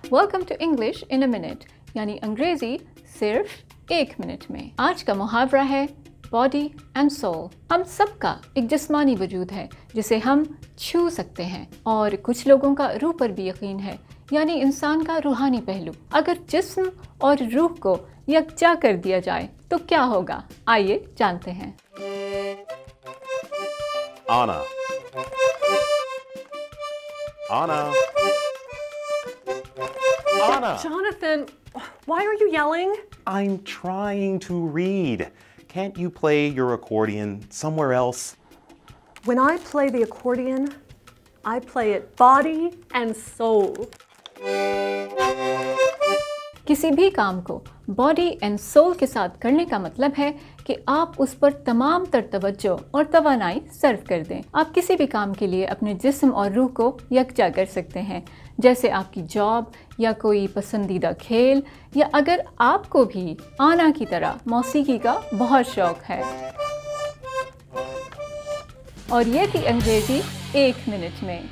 Welcome to English in a minute, यानी अंग्रेजी सिर्फ 1 मिनट में। आज का मुहावरा है बॉडी एंड सोल। हम सबका एक जिस्मानी वजूद है जिसे हम छू सकते हैं, और कुछ लोगों का रूह पर भी यकीन है, यानी इंसान का रूहानी पहलू। अगर जिस्म और रूह को यकजा कर दिया जाए तो क्या होगा, आइए जानते हैं। Anna. Anna. Anna. Jonathan, why are you yelling? I'm trying to read. Can't you play your accordion somewhere else? When I play the accordion, I play it body and soul. किसी भी काम को बॉडी एंड सोल के साथ करने का मतलब है कि आप उस पर तमाम तर तवज्जो और तवानाई सर्व कर दें। आप किसी भी काम के लिए अपने जिस्म और रूह को यकजा कर सकते हैं, जैसे आपकी जॉब या कोई पसंदीदा खेल, या अगर आपको भी आना की तरह मौसीकी का बहुत शौक है। और ये थी अंग्रेजी 1 मिनट में।